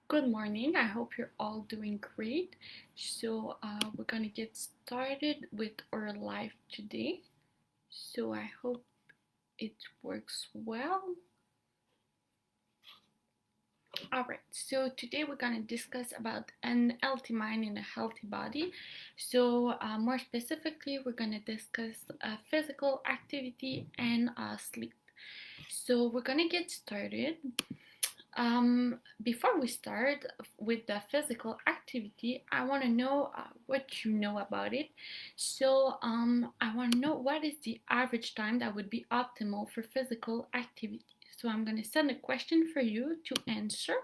Good morning. I hope you're all doing great. We're gonna get started with our live today. So, I hope it works well. All right. So, today we're gonna discuss about an healthy mind and a healthy body. More specifically, we're gonna discuss physical activity and sleep. So, we're gonna get started. Before we start with the physical activity, I want to know what you know about it. I want to know what is the average time that would be optimal for physical activity. So, I'm going to send a question for you to answer.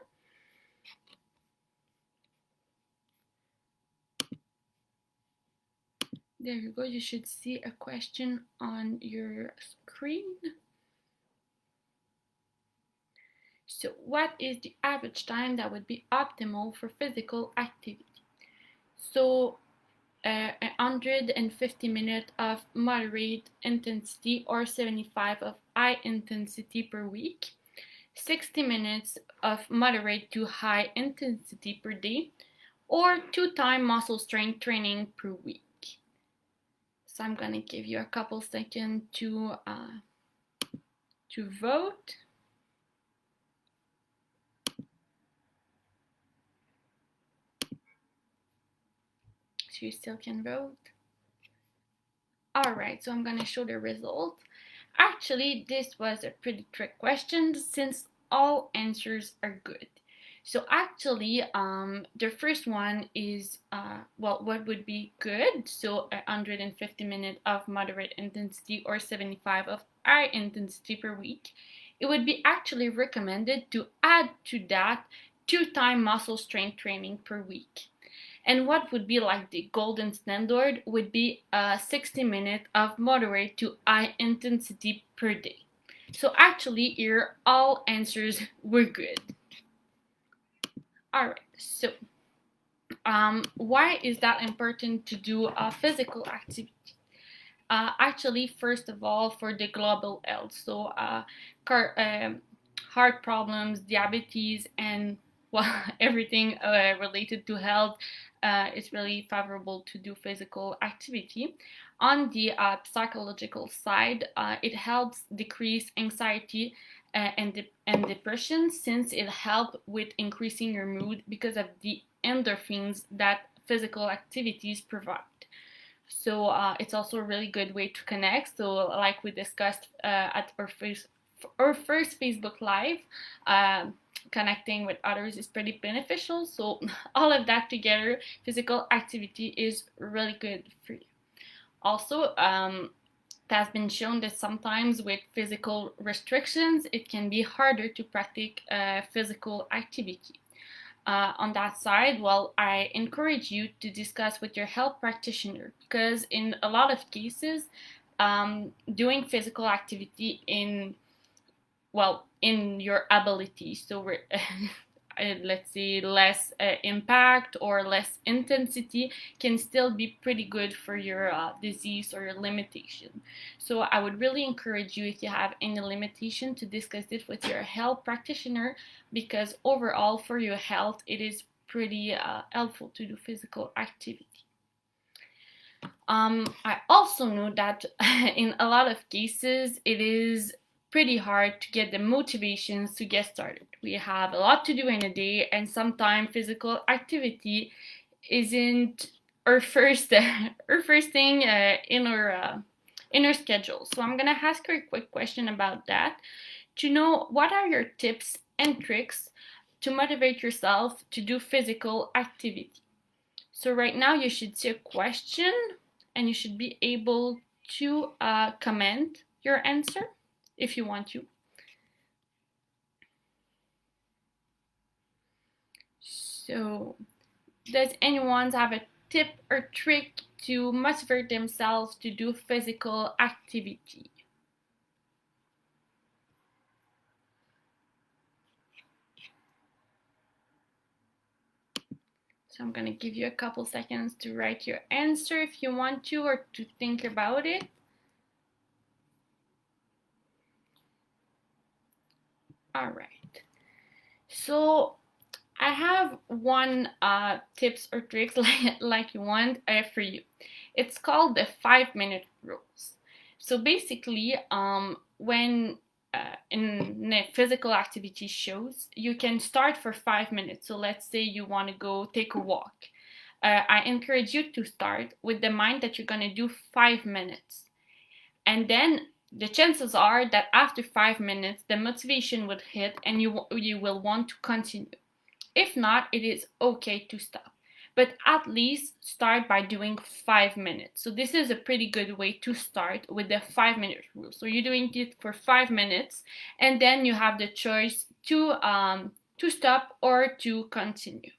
There you go. You should see a question on your screen. So, what is the average time that would be optimal for physical activity? So, 150 minutes of moderate intensity or 75 of high intensity per week, 60 minutes of moderate to high intensity per day, or 2-time muscle strength training per week. So I'm gonna give you a couple seconds to vote. So you still can vote. Alright, so I'm gonna show the result. Actually, this was a pretty trick question since all answers are good. So actually, the first one is, what would be good? So 150 minutes of moderate intensity or 75 of high intensity per week. It would be actually recommended to add to that 2-time muscle strength training per week. And what would be like the golden standard would be 60 minutes of moderate to high intensity per day. So actually here all answers were good. Alright, so why is that important to do a physical activity? Actually, first of all, for the global health, so heart problems, diabetes, and everything related to health is really favorable to do physical activity. On the psychological side, it helps decrease anxiety and depression, since it helps with increasing your mood because of the endorphins that physical activities provide. So it's also a really good way to connect. So like we discussed at our first Facebook Live, connecting with others is pretty beneficial. So all of that together, physical activity is really good for you. Also, it has been shown that sometimes with physical restrictions, it can be harder to practice physical activity. On that side, well, I encourage you to discuss with your health practitioner, because in a lot of cases, doing physical activity in your ability, so let's say less impact or less intensity, can still be pretty good for your disease or your limitation. So I would really encourage you, if you have any limitation, to discuss it with your health practitioner, because overall for your health it is pretty helpful to do physical activity. I also know that in a lot of cases it is pretty hard to get the motivations to get started. We have a lot to do in a day, and sometimes physical activity isn't our first thing in our schedule. So I'm gonna ask you a quick question about that, to know what are your tips and tricks to motivate yourself to do physical activity. So right now you should see a question, and you should be able to comment your answer if you want to. So, does anyone have a tip or trick to motivate themselves to do physical activity? So I'm going to give you a couple seconds to write your answer if you want to, or to think about it. All right. So I have one tips or tricks like you want for you. It's called the 5 minute rules. So basically, when in a physical activity shows, you can start for 5 minutes. So let's say you want to go take a walk. I encourage you to start with the mind that you're going to do 5 minutes. And then the chances are that after 5 minutes, the motivation would hit and you will want to continue. If not, it is okay to stop. But at least start by doing 5 minutes. So this is a pretty good way to start with the 5 minute rule. So you're doing it for 5 minutes, and then you have the choice to stop or to continue.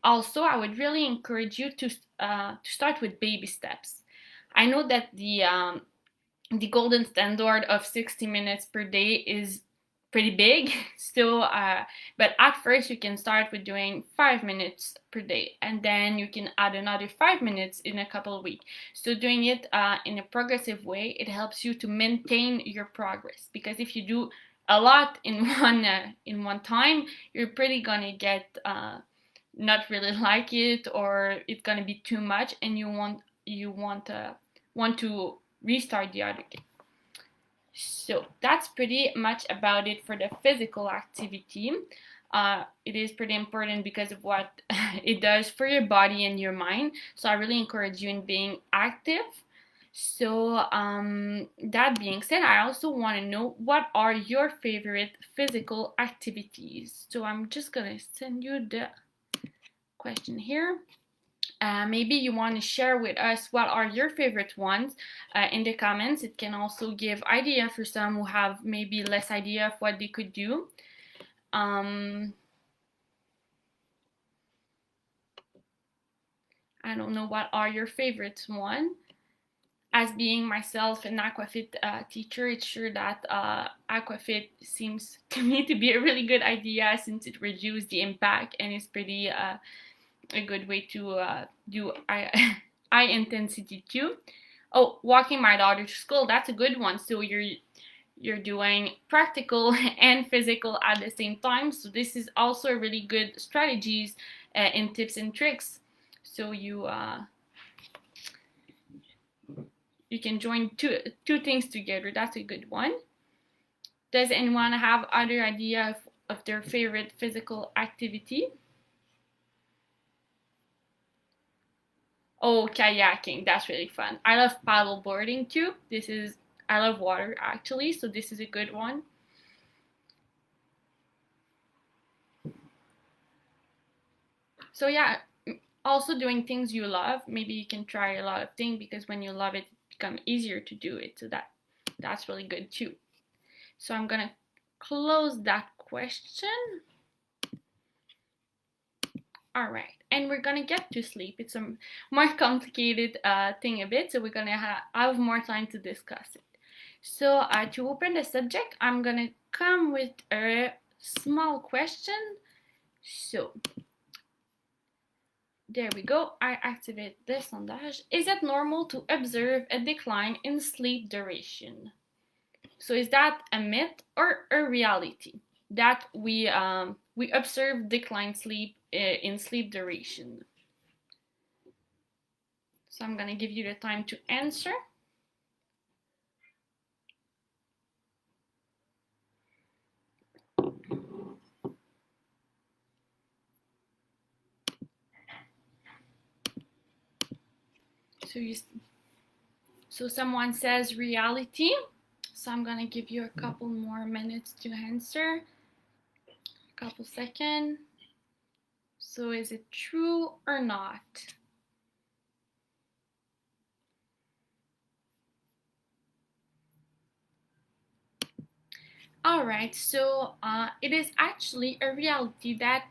Also, I would really encourage you to start with baby steps. I know that the golden standard of 60 minutes per day is pretty big still, but at first you can start with doing 5 minutes per day, and then you can add another 5 minutes in a couple of weeks. So doing it in a progressive way, it helps you to maintain your progress, because if you do a lot in one time, you're pretty gonna get not really like it, or it's gonna be too much, and want to restart the other day. So that's pretty much about it for the physical activity. It is pretty important because of what it does for your body and your mind. So I really encourage you in being active. So that being said, I also want to know, what are your favorite physical activities? So I'm just gonna send you the question here. Maybe you want to share with us what are your favorite ones in the comments. It can also give idea for some who have maybe less idea of what they could do. I don't know, what are your favorite one? As being myself an aquafit teacher, it's sure that aquafit seems to me to be a really good idea, since it reduces the impact and it's pretty a good way to do high intensity too. Oh, walking my daughter to school, that's a good one. So you're doing practical and physical at the same time. So this is also a really good strategies and tips and tricks. So you can join two things together. That's a good one. Does anyone have other idea of their favorite physical activity? Oh, kayaking, that's really fun. I love paddle boarding too. I love water actually, so this is a good one. So yeah, also doing things you love. Maybe you can try a lot of things, because when you love it, it becomes easier to do it. So that's really good too. So I'm gonna close that question. All right, and we're gonna get to sleep. It's a more complicated thing a bit, so we're gonna have more time to discuss it. So to open the subject, I'm gonna come with a small question. So there we go. I activate the sondage. Is it normal to observe a decline in sleep duration? So is that a myth or a reality that we observe decline sleep in sleep duration? So I'm gonna give you the time to answer. So someone says reality. So I'm gonna give you a couple more minutes to answer. A couple seconds. So is it true or not? All right, so it is actually a reality that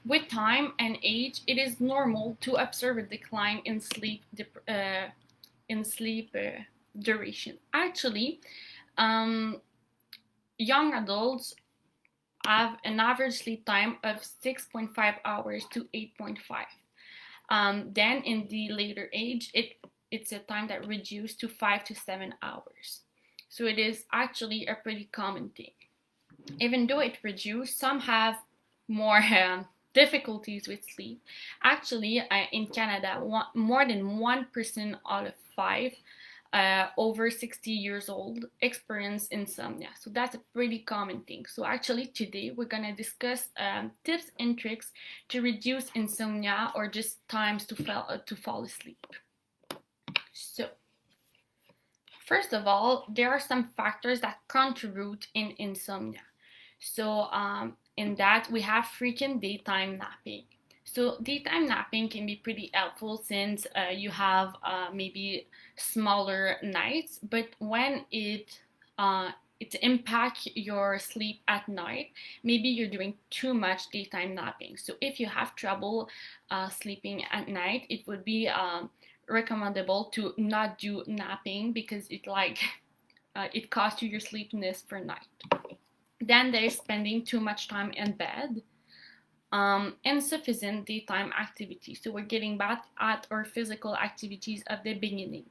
with time and age, it is normal to observe a decline in sleep duration. Actually, young adults have an average sleep time of 6.5 hours to 8.5. Then in the later age, it's a time that reduced to 5 to 7 hours. So it is actually a pretty common thing. even though it reduces, some have more difficulties with sleep. Actually, in Canada, more than 1% out of 5 over 60 years old experience insomnia. So that's a pretty common thing. So actually today we're going to discuss tips and tricks to reduce insomnia or just times to fall asleep. So first of all, there are some factors that contribute in insomnia. So in that we have frequent daytime napping. So daytime napping can be pretty helpful since you have maybe smaller nights, but when it impacts your sleep at night, maybe you're doing too much daytime napping. So if you have trouble sleeping at night, it would be recommendable to not do napping because it costs you your sleepiness for night. Then there's spending too much time in bed. Insufficient daytime activity. So we're getting back at our physical activities at the beginning.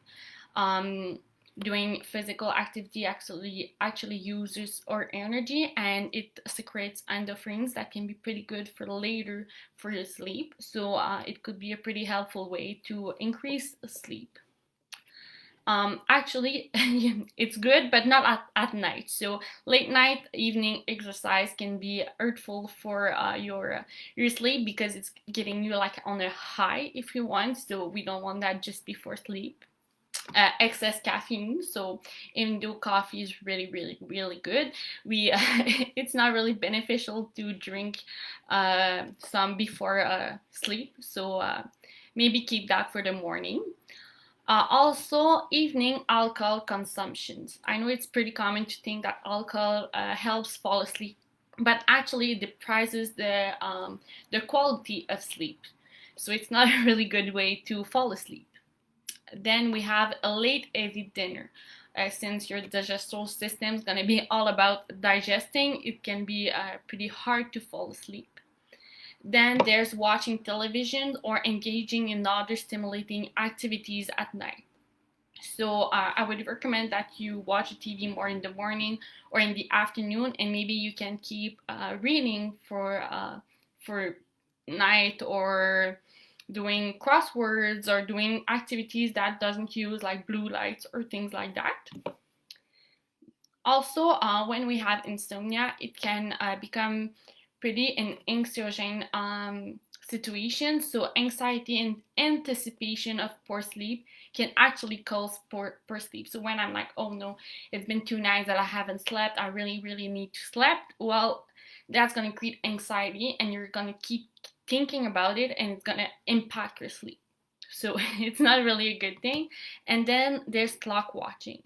Doing physical activity actually uses our energy, and it secretes endorphins that can be pretty good for later for your sleep. So it could be a pretty helpful way to increase sleep. Actually, it's good, but not at night. So late night, evening exercise can be hurtful for your sleep because it's getting you like on a high if you want. So we don't want that just before sleep. Excess caffeine. So even though coffee is really, really, really good, it's not really beneficial to drink some before sleep. So maybe keep that for the morning. Also, evening alcohol consumptions. I know it's pretty common to think that alcohol helps fall asleep, but actually it deprives the quality of sleep. So it's not a really good way to fall asleep. Then we have a late heavy dinner. Since your digestive system is going to be all about digesting, it can be pretty hard to fall asleep. Then there's watching television or engaging in other stimulating activities at night. So I would recommend that you watch TV more in the morning or in the afternoon, and maybe you can keep reading for night, or doing crosswords or doing activities that doesn't use like blue lights or things like that. Also, when we have insomnia, it can become pretty an anxiogene situation. So anxiety and anticipation of poor sleep can actually cause poor sleep. So when I'm like, oh no, it's been 2 nights that I haven't slept, I really, really need to sleep. Well, that's going to create anxiety, and you're going to keep thinking about it, and it's going to impact your sleep. So it's not really a good thing. And then there's clock watching.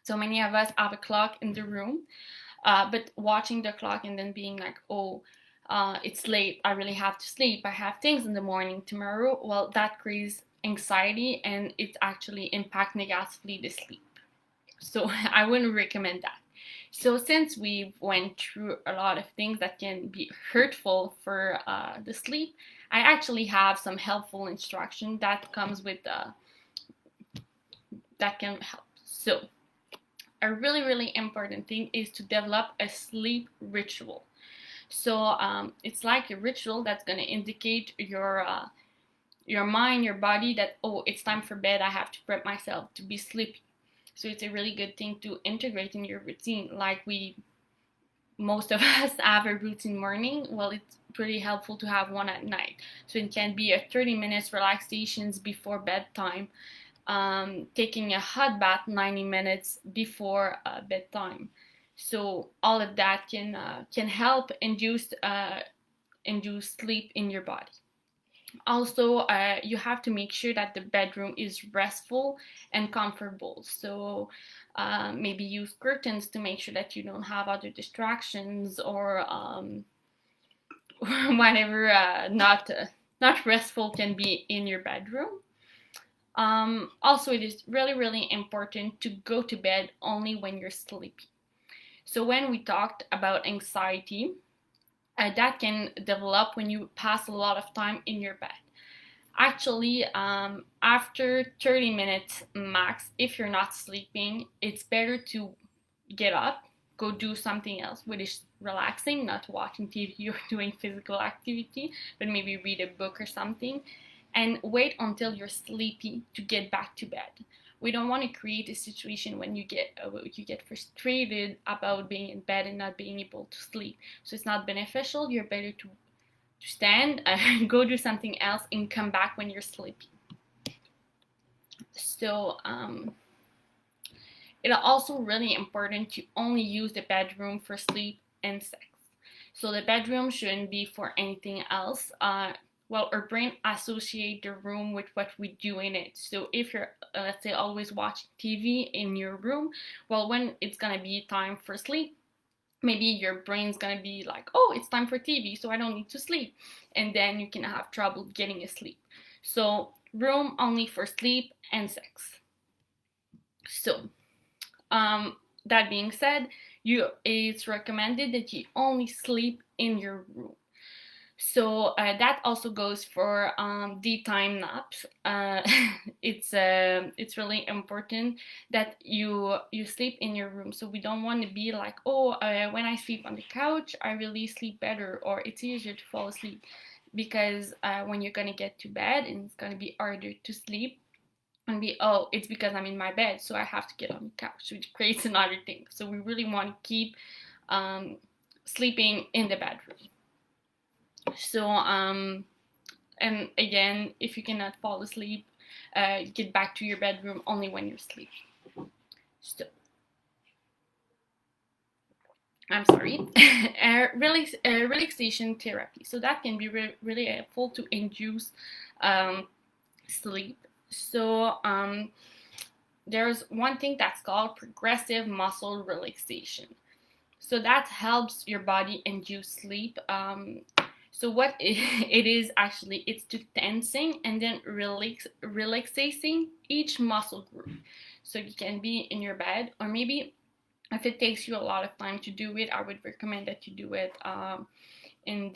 So many of us have a clock in the room, but watching the clock and then being like, oh, it's late, I really have to sleep, I have things in the morning tomorrow. Well, that creates anxiety, and it actually impacts negatively the sleep. So I wouldn't recommend that. So since we went through a lot of things that can be hurtful for the sleep, I actually have some helpful instruction that comes with that can help. So a really, really important thing is to develop a sleep ritual. So it's like a ritual that's going to indicate your mind, your body that, oh, it's time for bed, I have to prep myself to be sleepy. So it's a really good thing to integrate in your routine. Like most of us have a routine morning. Well, it's pretty helpful to have one at night. So it can be a 30 minutes relaxations before bedtime, taking a hot bath 90 minutes before bedtime. So all of that can help induce sleep in your body. Also, you have to make sure that the bedroom is restful and comfortable. So maybe use curtains to make sure that you don't have other distractions, or whatever not restful can be in your bedroom. Also, it is really, really important to go to bed only when you're sleepy. So when we talked about anxiety, that can develop when you pass a lot of time in your bed. Actually, after 30 minutes max, if you're not sleeping, it's better to get up go do something else, which is relaxing, not watching TV or doing physical activity, but maybe read a book or something, and wait until you're sleepy to get back to bed. We don't want to create a situation when you get frustrated about being in bed and not being able to sleep. So it's not beneficial. You're better to stand, go do something else, and come back when you're sleepy. So it's also really important to only use the bedroom for sleep and sex. So the bedroom shouldn't be for anything else. Well, our brain associate the room with what we do in it. So if you're, let's say, always watching TV in your room, well, when it's gonna be time for sleep, maybe your brain's gonna be like, oh, it's time for TV, so I don't need to sleep. And then you can have trouble getting asleep. So room only for sleep and sex. So that being said, it's recommended that you only sleep in your room. So that also goes for daytime naps. It's really important that you sleep in your room. So we don't want to be like, oh, when I sleep on the couch, I really sleep better, or it's easier to fall asleep, because when you're gonna get to bed and it's gonna be harder to sleep, and be, oh, it's because I'm in my bed, so I have to get on the couch, which creates another thing. So we really want to keep sleeping in the bedroom. So and again, if you cannot fall asleep, get back to your bedroom only when you're sleeping. So I'm sorry. Relaxation therapy. So that can be really helpful to induce sleep. So there's one thing that's called progressive muscle relaxation. So that helps your body induce sleep. So what it is actually, it's to tensing and then relaxing each muscle group. So you can be in your bed, or maybe if it takes you a lot of time to do it, I would recommend that you do it in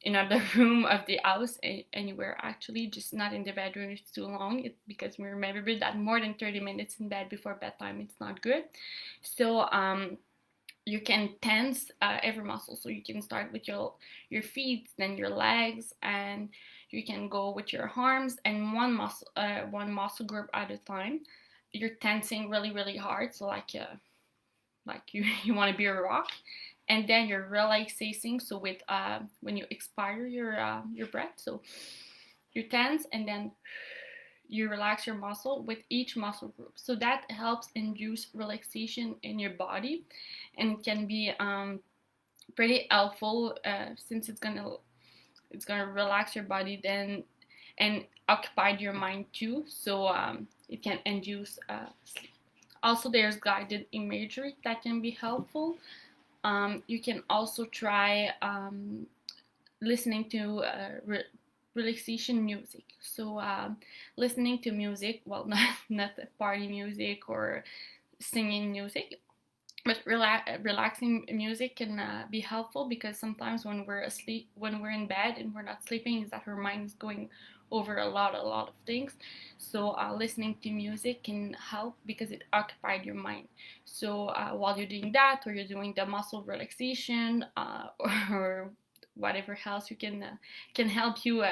another room of the house, anywhere actually, just not in the bedroom. It's too long, because we remember that more than 30 minutes in bed before bedtime, it's not good. So you can tense every muscle. So you can start with your feet, then your legs, and you can go with your arms, and one muscle group at a time. You're tensing really hard, so like you want to be a rock. And then you're relaxing. So with when you expire your breath, so you tense and then you relax your muscle with each muscle group. So that helps induce relaxation in your body, and it can be pretty helpful since it's gonna relax your body then and occupy your mind too. So it can induce sleep. Also, there's guided imagery that can be helpful. You can also try listening to relaxation music. So listening to music, well, not party music or singing music, but relaxing music can be helpful, because sometimes when we're asleep, when we're in bed and we're not sleeping, is that our mind is going over a lot of things. So listening to music can help because it occupied your mind. So while you're doing that, or you're doing the muscle relaxation, or whatever else you can help you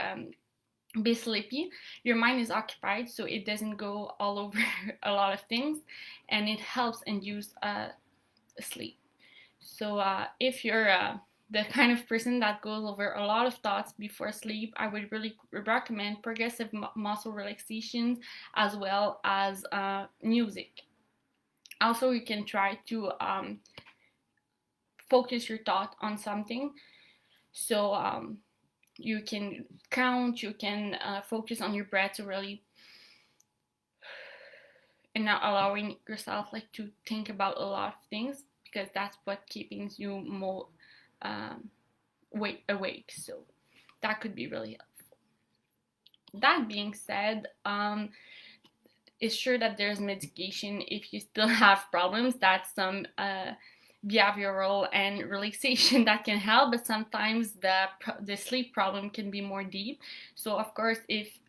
be sleepy, your mind is occupied, so it doesn't go all over a lot of things, and it helps induce sleep. So if you're the kind of person that goes over a lot of thoughts before sleep, I would really recommend progressive muscle relaxations, as well as music. Also, you can try to focus your thought on something. So you can count, you can focus on your breath, to really, and not allowing yourself like to think about a lot of things, because that's what keeping you more awake. So that could be really helpful. That being said, it's sure that there's medication if you still have problems. That's some behavioral and relaxation that can help, but sometimes the sleep problem can be more deep. So of course, if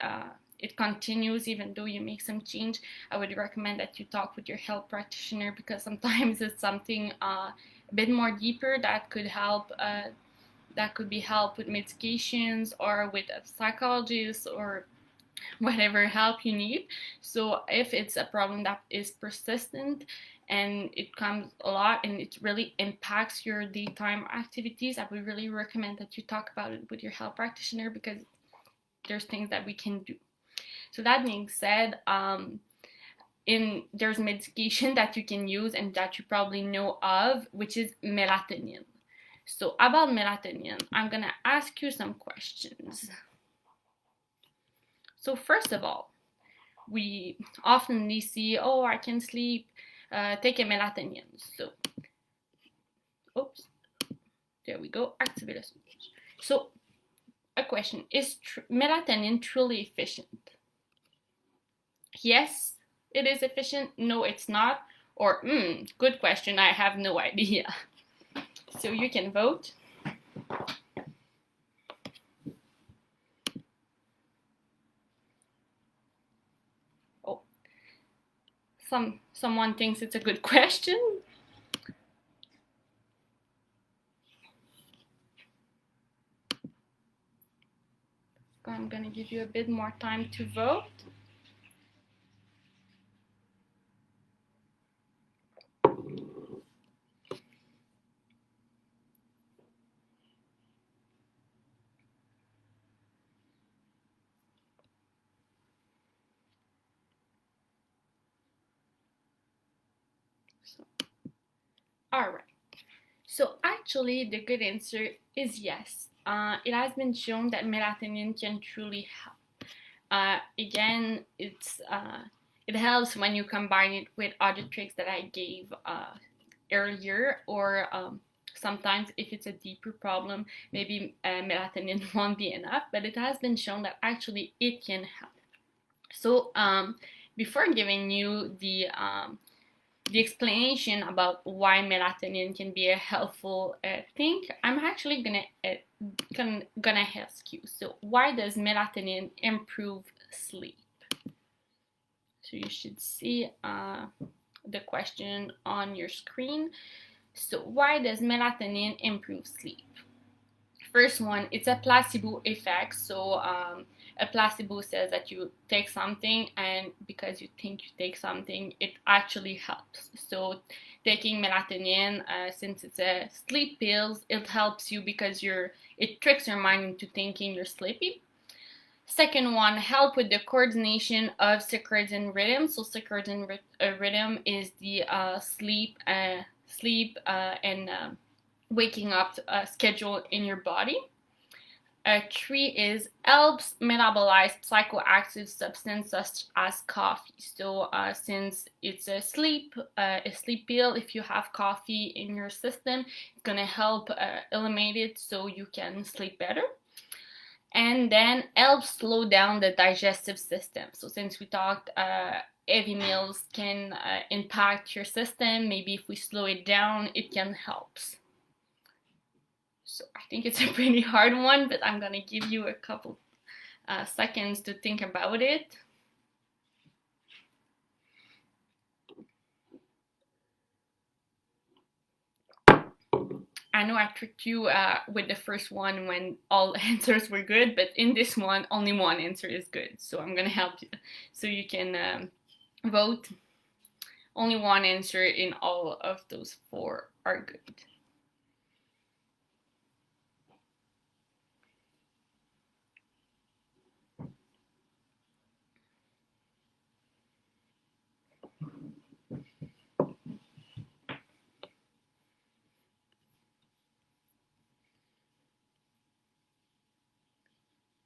it continues even though you make some change, I would recommend that you talk with your health practitioner, because sometimes it's something a bit more deeper that could help. That could be help with medications or with a psychologist or whatever help you need. So if it's a problem that is persistent and it comes a lot and it really impacts your daytime activities, I would really recommend that you talk about it with your health practitioner, because there's things that we can do. So that being said, there's medication that you can use and that you probably know of, which is melatonin. So about melatonin, I'm gonna ask you some questions. So first of all, we often see, oh, I can sleep, take a melatonin. So, oops, there we go, activate a switch. So, a question, is melatonin truly efficient? Yes, it is efficient. No, it's not. Or, good question, I have no idea. So you can vote. Someone thinks it's a good question. So I'm gonna give you a bit more time to vote. Alright, so actually the good answer is yes. It has been shown that melatonin can truly help. Again, it helps when you combine it with other tricks that I gave earlier, or sometimes if it's a deeper problem, maybe melatonin won't be enough, but it has been shown that actually it can help. So before giving you the explanation about why melatonin can be a helpful thing, I'm actually gonna ask you, so why does melatonin improve sleep? So you should see the question on your screen. So why does melatonin improve sleep? First one, it's a placebo effect. So a placebo says that you take something, and because you think you take something, it actually helps. So taking melatonin, since it's a sleep pills, it helps you because it tricks your mind into thinking you're sleepy. Second one, help with the coordination of circadian rhythm. So circadian rhythm is the sleep and waking up schedule in your body. 3 is helps metabolize psychoactive substance such as coffee. So since it's a sleep pill, if you have coffee in your system, it's gonna help eliminate it so you can sleep better. And then helps slow down the digestive system. So since we talked, heavy meals can impact your system. Maybe if we slow it down, it can help. So I think it's a pretty hard one, but I'm gonna give you a couple seconds to think about it. I know I tricked you with the first one when all answers were good, but in this one, only one answer is good. So I'm gonna help you, so you can vote. Only one answer in all of those 4 are good.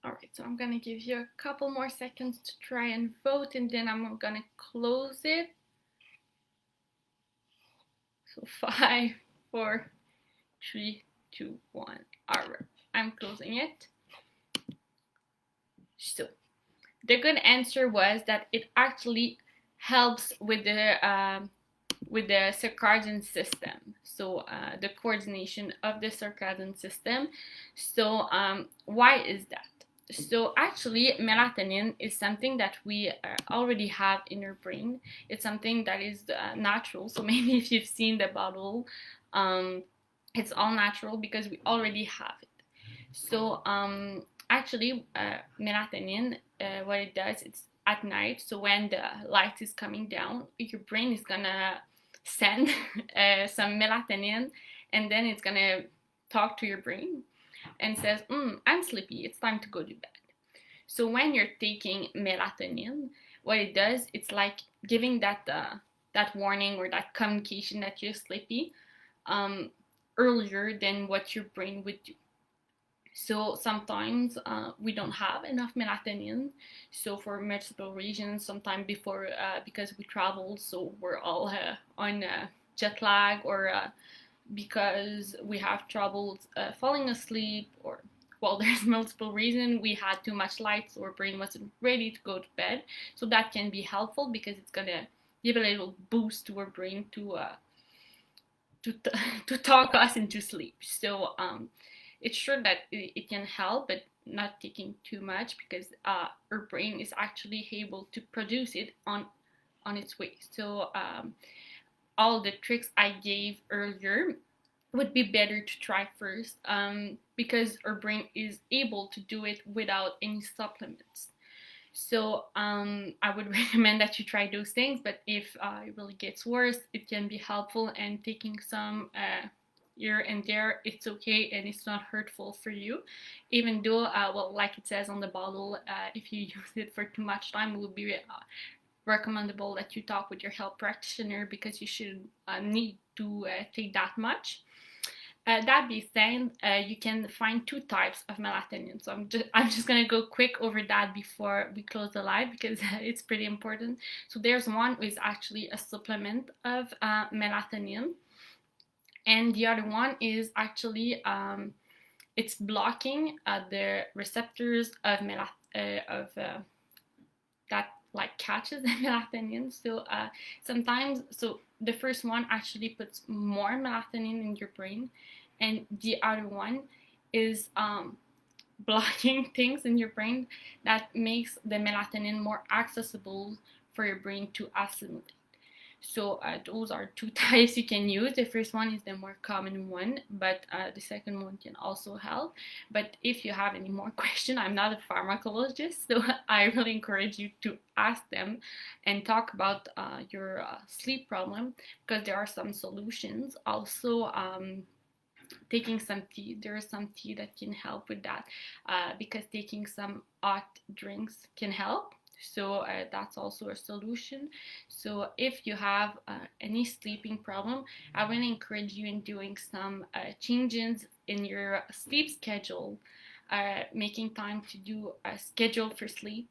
Alright, so I'm gonna give you a couple more seconds to try and vote, and then I'm gonna close it. So 5, 4, 3, 2, 1. Alright, I'm closing it. So the good answer was that it actually helps with the circadian system. So the coordination of the circadian system. So why is that? So actually, melatonin is something that we already have in our brain. It's something that is natural. So maybe if you've seen the bottle, um, it's all natural because we already have it. So actually, melatonin, what it does, it's at night. So when the light is coming down, your brain is gonna send some melatonin, and then it's gonna talk to your brain and says, I'm sleepy, it's time to go to bed. So when you're taking melatonin, what it does, it's like giving that warning or that communication that you're sleepy um, earlier than what your brain would do. So sometimes we don't have enough melatonin. So for multiple reasons, sometimes before because we travel, so we're all on jet lag, or because we have trouble falling asleep, or well, there's multiple reasons. We had too much light, so our brain wasn't ready to go to bed. So that can be helpful because it's gonna give a little boost to our brain to to talk us into sleep. So it's sure that it can help, but not taking too much, because our brain is actually able to produce it on its way. So all the tricks I gave earlier would be better to try first, because our brain is able to do it without any supplements. So I would recommend that you try those things, but if it really gets worse, it can be helpful, and taking some here and there, it's okay, and it's not hurtful for you. Even though, well, like it says on the bottle, if you use it for too much time, it would be recommendable that you talk with your health practitioner, because you should need to take that much. That being said, you can find two types of melatonin. So I'm just gonna go quick over that before we close the live, because it's pretty important. So there's one is actually a supplement of melatonin, and the other one is actually it's blocking the receptors of that like catches the melatonin. So sometimes, so the first one actually puts more melatonin in your brain, and the other one is blocking things in your brain that makes the melatonin more accessible for your brain to assimilate. So those are two types you can use. The first one is the more common one, but the second one can also help. But if you have any more questions, I'm not a pharmacologist, so I really encourage you to ask them and talk about your sleep problem, because there are some solutions. Also, taking some tea, there is some tea that can help with that, because taking some hot drinks can help. So that's also a solution. So if you have any sleeping problem, I really encourage you in doing some changes in your sleep schedule, making time to do a schedule for sleep,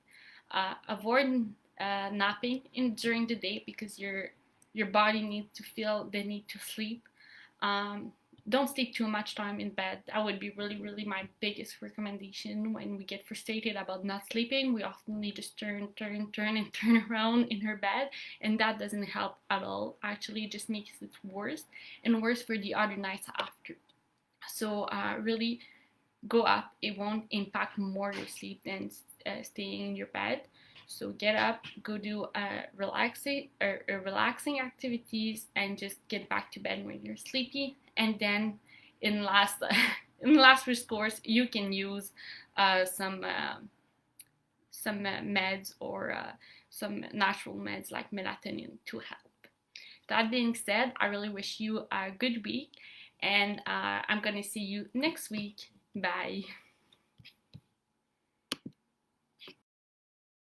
avoid napping during the day, because your body needs to feel the need to sleep. Don't stay too much time in bed. That would be really my biggest recommendation. When we get frustrated about not sleeping, we often need to turn and turn around in her bed, and that doesn't help at all. Actually, it just makes it worse and worse for the other nights after. So really go up. It won't impact more your sleep than staying in your bed. So get up, go do relaxing activities, and just get back to bed when you're sleepy. And then in last in last recourse, you can use some meds, or some natural meds like melatonin to help. That being said, I really wish you a good week, and I'm gonna see you next week. Bye.